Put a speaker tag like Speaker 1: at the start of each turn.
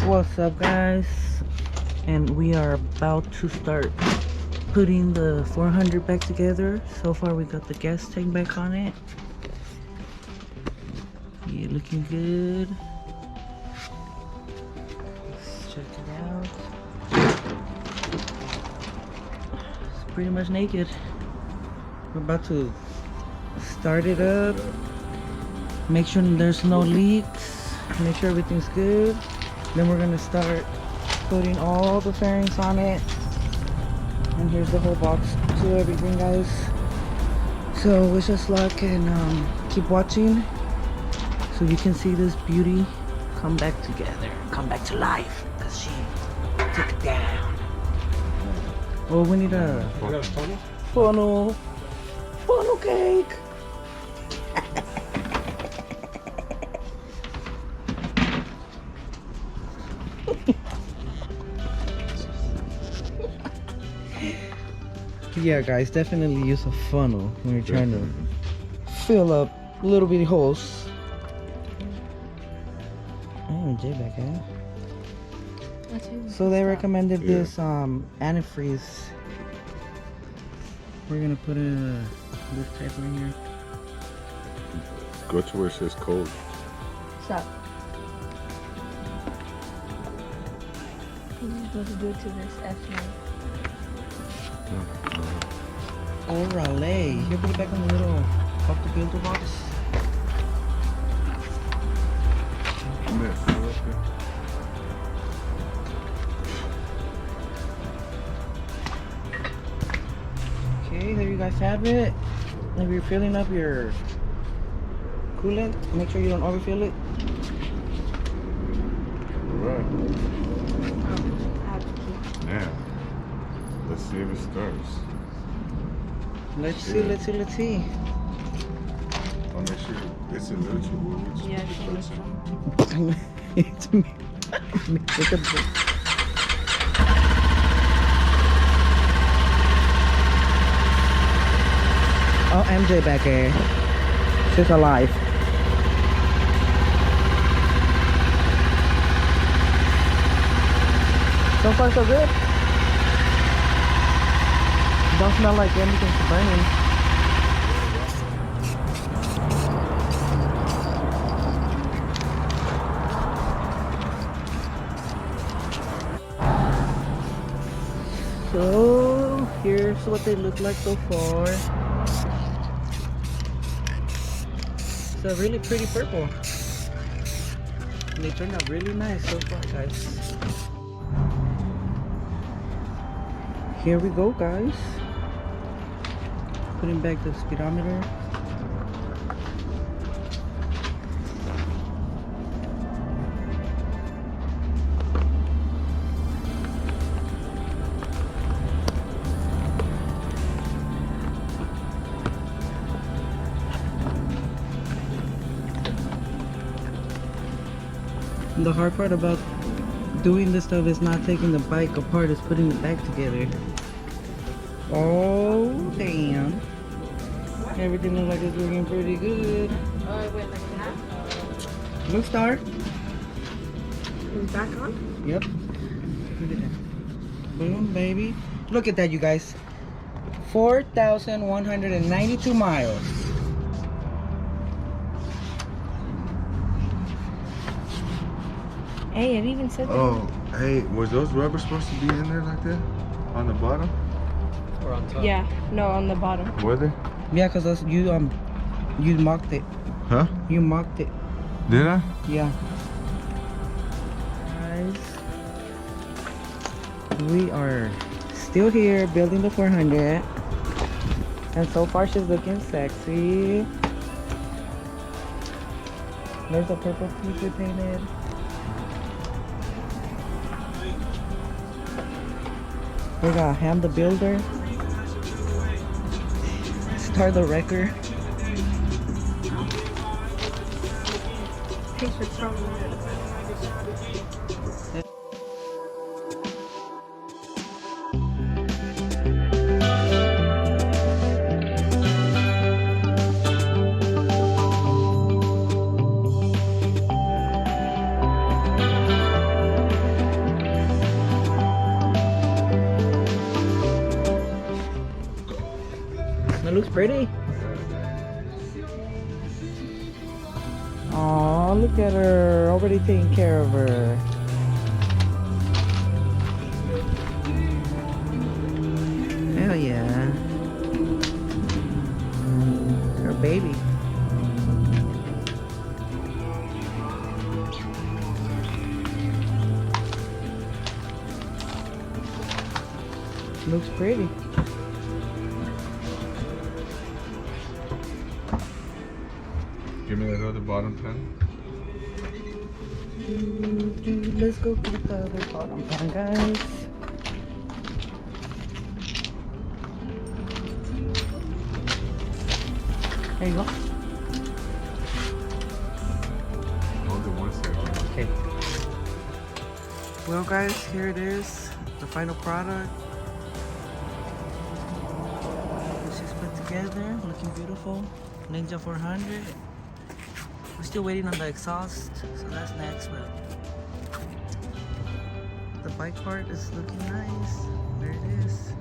Speaker 1: What's up, guys? And we are about to start putting the 400 back together. So far we got the gas tank back on it. Yeah, looking good. Let's check it out. It's pretty much naked. We're about to start it up. Make sure there's no leaks. Make sure everything's good. Then we're gonna start putting all the fairings on it. And here's the whole box to everything, guys. So wish us luck and keep watching so you can see this beauty come back together, come back to life, because she took it down. Oh, we need a funnel cake. Yeah, guys, definitely use a funnel when you're trying to fill up little bitty holes. Oh, J back, eh? So they recommended this antifreeze. We're gonna put in this type right here.
Speaker 2: Go to where it says cold.
Speaker 3: Stop. You're supposed to do it to this F9.
Speaker 1: Orale. You put it back on the little off the builder box. Okay, there you guys have it. If you're filling up your coolant, make sure you don't overfill it.
Speaker 2: Alright.
Speaker 3: I have to keep.
Speaker 2: Now, let's see if it starts.
Speaker 1: Let's see.
Speaker 2: I'll make sure it's electrical.
Speaker 3: Yeah, it's
Speaker 1: It's me. Look at this. Oh, MJ back here. She's alive. So far so good. Don't smell like anything's burning. So here's what they look like so far. It's a really pretty purple. And they turned out really nice so far, guys. Here we go, guys. Putting back the speedometer. And the hard part about doing this stuff is not taking the bike apart, it's putting it back together. Oh, damn. Everything looks like it's looking pretty good.
Speaker 3: Oh, it went like that?
Speaker 1: Look, Star.
Speaker 3: Is it back on?
Speaker 1: Yep. Look at that. Boom, baby. Look at that, you guys. 4,192 miles.
Speaker 3: Hey, it even said that.
Speaker 2: Oh, hey, was those rubbers supposed to be in there like that? On the bottom?
Speaker 4: Or on top?
Speaker 3: Yeah, no, on the bottom.
Speaker 2: Were they?
Speaker 1: Yeah, cause that's, you mocked it.
Speaker 2: Huh?
Speaker 1: You mocked it.
Speaker 2: Did I?
Speaker 1: Yeah. Guys, we are still here building the 400, and so far she's looking sexy. There's a purple piece we painted. We got Ham the Builder, Star the Wrecker.
Speaker 3: Thanks for throwing it.
Speaker 1: pretty? Oh, look at her. Already taking care of her. Hell yeah. Her baby. Looks pretty.
Speaker 2: Give me that other bottom pen.
Speaker 1: Let's go get the other bottom pan, guys. There you go.
Speaker 2: Hold it 1 second.
Speaker 1: Okay. Well, guys, here it is. The final product. It's just put together, looking beautiful. Ninja 400. We're still waiting on the exhaust, so that's next. But the bike part is looking nice. There it is.